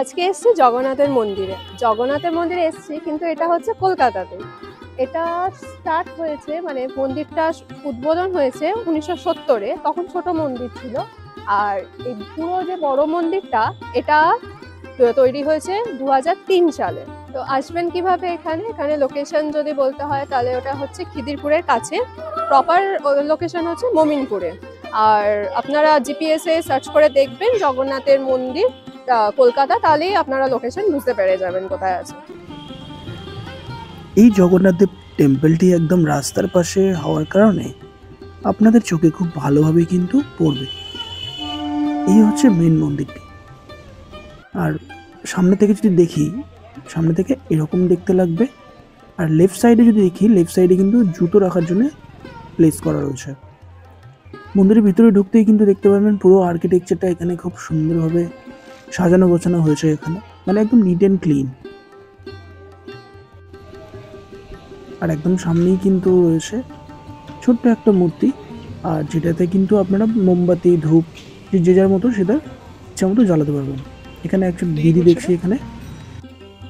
আজকে এসেছি জগন্নাথের মন্দিরে। জগন্নাথের মন্দিরে এসেছি, কিন্তু এটা হচ্ছে কলকাতাতে। এটা স্টার্ট হয়েছে, মানে মন্দিরটা উদ্বোধন হয়েছে 1970-এ। তখন ছোট মন্দির ছিল। আর এই পুরো যে বড় মন্দিরটা, এটা তৈরি হয়েছে 2003 সালে। তো আসবেন কিভাবে এখানে? এখানে লোকেশন যদি বলতে হয় তাহলে ওটা হচ্ছে খিদিরপুরের কাছে। প্রপার লোকেশন হচ্ছে মোমিনপুরে। আর আপনারা জিপিএস এ সার্চ করে দেখবেন জগন্নাথের মন্দির কলকাতা, তাহলেই আপনারা লোকেশন বুঝতে পেরে যাবেন কোথায় আছে। এই জগন্নাথ দেব টেম্পলটি একদম রাস্তার পাশে হওয়ার কারণে আপনাদের চোখে খুব ভালোভাবে কিন্তু পড়বে। এই হচ্ছে মেন মন্দিরটি। আর সামনে থেকে যদি দেখি, সামনে থেকে এরকম দেখতে লাগবে। আর লেফট সাইডে যদি দেখি, লেফট সাইডে কিন্তু জুতো রাখার জন্য প্লেস করা রয়েছে। মন্দিরের ভিতরে ঢুকতেই কিন্তু দেখতে পাবেন পুরো আর্কিটেকচারটা এখানে খুব সুন্দরভাবে সাজানো গোছানো হয়েছে। এখানে মানে একদম নিট অ্যান্ড ক্লিন। আর একদম সামনেই কিন্তু রয়েছে ছোট্ট একটা মূর্তি, আর যেটাতে কিন্তু আপনারা মোমবাতি ধূপ যে যার মতো সেটা ইচ্ছা মতো জ্বালাতে পারবেন। এখানে একজন দিদি দেখছি এখানে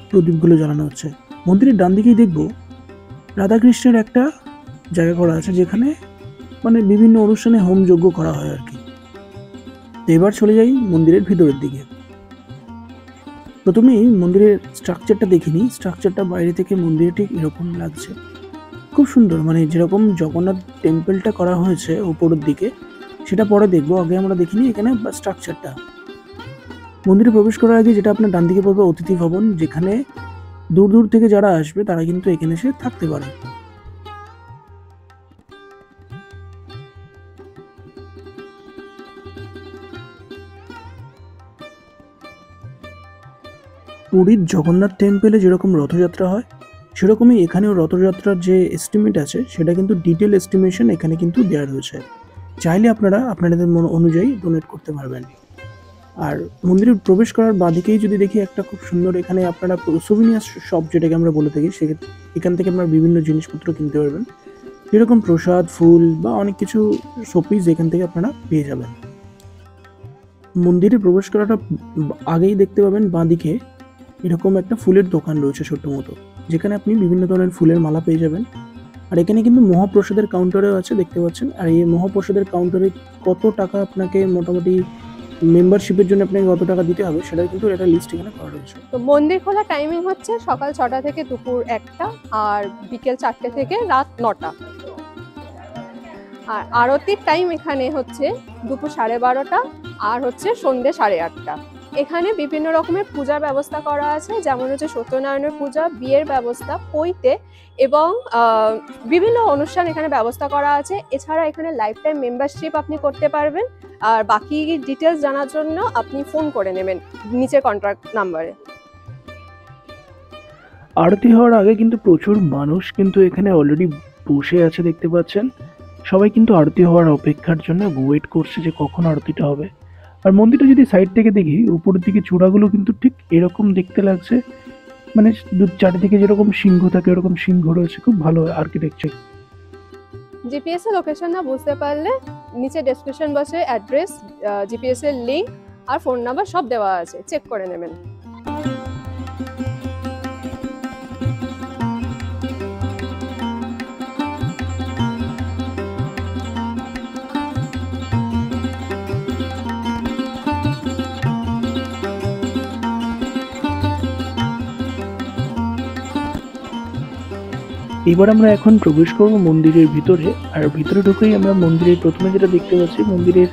প্রদীপগুলো জ্বালানো হচ্ছে। মন্দিরের ডান দিকেই দেখব রাধাকৃষ্ণের একটা জায়গা করা আছে, যেখানে মানে বিভিন্ন অনুষ্ঠানে হোম যজ্ঞ করা হয় আর কি। তো এবার চলে যাই মন্দিরের ভিতরের দিকে। প্রথমেই মন্দিরের স্ট্রাকচারটা দেখিনি। স্ট্রাকচারটা বাইরে থেকে মন্দিরে ঠিক এরকম লাগছে, খুব সুন্দর। মানে যেরকম জগন্নাথ টেম্পলটা করা হয়েছে উপরের দিকে, সেটা পরে দেখবো, আগে আমরা দেখিনি এখানে স্ট্রাকচারটা। মন্দিরে প্রবেশ করার আগে যেটা আপনার ডান দিকে পড়বে অতিথি ভবন, যেখানে দূর দূর থেকে যারা আসবে তারা কিন্তু এখানে এসে থাকতে পারে। পুরীর জগন্নাথ টেম্পলে যেরকম রথযাত্রা হয়, সেরকমই এখানেও রথযাত্রার যে এস্টিমেট আছে সেটা কিন্তু ডিটেল এস্টিমেশন এখানে কিন্তু দেওয়া রয়েছে। চাইলে আপনারা আপনাদের মন অনুযায়ী ডোনেট করতে পারবেন। আর মন্দিরে প্রবেশ করার বাঁদিকেই যদি দেখি, একটা খুব সুন্দর এখানে আপনারা সোভিনিয়ার শপ যেটাকে আমরা বলে থাকি, এখান থেকে আপনারা বিভিন্ন জিনিসপত্র কিনতে পারবেন, যেরকম প্রসাদ, ফুল বা অনেক কিছু শোপিস এখান থেকে আপনারা পেয়ে যাবেন। মন্দিরে প্রবেশ করাটা আগেই দেখতে পাবেন বাঁদিকে এরকম একটা ফুলের দোকান রয়েছে ছোট্ট মতো, যেখানে আপনি বিভিন্ন ধরনের ফুলের মালা পেয়ে যাবেন। আর এখানে কিন্তু মহাপ্রসাদের কাউন্টারেও আছে, দেখতে পাচ্ছেন। আর এই মহাপ্রসাদের কাউন্টারে কত টাকা আপনাকে মোটামুটি মেম্বারশিপের জন্য আপনাকে কত টাকা দিতে হবে, সেটা কিন্তু একটা লিস্ট এখানে করা রয়েছে। তো মন্দির খোলা টাইমিং হচ্ছে সকাল 6টা থেকে দুপুর 1টা, আর বিকেল 4টে থেকে রাত 9টা। আর আরতির টাইম এখানে হচ্ছে দুপুর 12:30 আর হচ্ছে সন্ধ্যে 8:30। এখানে বিভিন্ন রকমের পূজার ব্যবস্থা করা আছে, যেমন হচ্ছে সত্যনারায়ণের পূজা, বিয়ের ব্যবস্থা, পৈতে এবং বিভিন্ন অনুষ্ঠান এখানে ব্যবস্থা করা আছে। এছাড়া এখানে লাইফ টাইম মেম্বারশিপ আপনি করতে পারবেন। আর বাকি ডিটেলস জানার জন্য আপনি ফোন করে নেবেন নিচের কন্ট্যাক্ট নাম্বারে। আরতি হওয়ার আগে কিন্তু প্রচুর মানুষ কিন্তু এখানে অলরেডি বসে আছে, দেখতে পাচ্ছেন। সবাই কিন্তু আরতি হওয়ার অপেক্ষার জন্য ওয়েট করছে যে কখন আরতিটা হবে। আর মন্দিরটা যদি সাইড থেকে দেখি, উপরের দিকে চূড়াগুলো কিন্তু ঠিক এরকম দেখতে লাগছে, মানে চারিদিকে যেরকম সিংহ থাকে এরকম সিংহ রয়েছে। খুব ভালো আর্কিটেকচার। জিপিএস এর লোকেশন না বুঝতে পারলে নিচে ডেসক্রিপশন বক্সে অ্যাড্রেস, জিপিএস এর লিংক আর ফোন নাম্বার সব দেওয়া আছে, চেক করে নেবেন। এবার আমরা এখন প্রবেশ করব মন্দিরের ভিতরে। আর ভিতরে ঢুকেই আমরা মন্দিরের প্রথমে যেটা দেখতে পাচ্ছি, মন্দিরের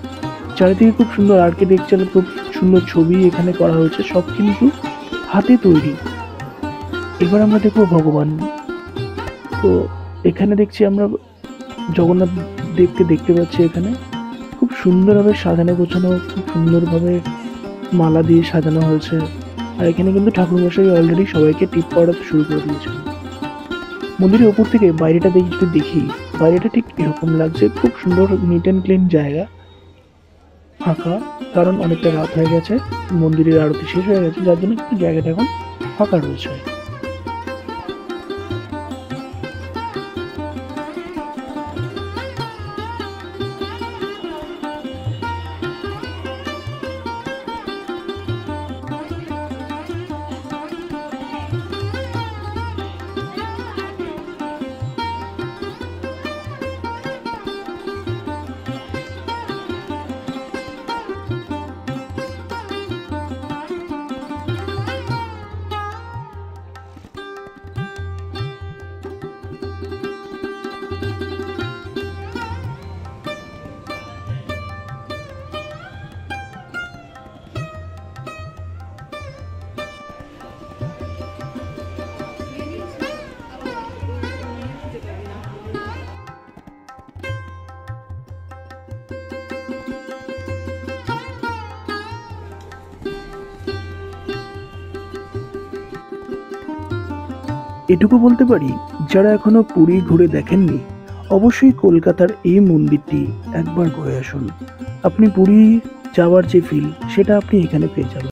চারিদিকে খুব সুন্দর আর্কিটেকচার, খুব সুন্দর ছবি এখানে করা হয়েছে, সব কিন্তু হাতে তৈরি। এবার আমরা দেখবো ভগবান। তো এখানে দেখছি আমরা জগন্নাথ দেবকে দেখতে পাচ্ছি। এখানে খুব সুন্দরভাবে সাজানো গোছানো, খুব সুন্দরভাবে মালা দিয়ে সাজানো হয়েছে। আর এখানে কিন্তু ঠাকুরমশাই অলরেডি সবাইকে টিপ পড়াতে শুরু করে দিয়েছে। মন্দিরের উপর থেকে বাইরেটা দেখি, বাইরেটা ঠিক এরকম লাগছে, খুব সুন্দর নিট অ্যান্ড ক্লিন জায়গা, ফাঁকা। কারণ অনেকটা রাত হয়ে গেছে, মন্দিরের আরতি শেষ হয়ে গেছে, যার জন্য একটু জায়গাটা এখন ফাঁকা রয়েছে। এটুকু বলতে পারি, যারা এখনো পুরী ঘুরে দেখেননি অবশ্যই কলকাতার এই মন্দিরটি একবার ঘুরে আসুন। আপনি পুরী যাওয়ার যে ফিল সেটা আপনি এখানে পেয়ে যাবেন।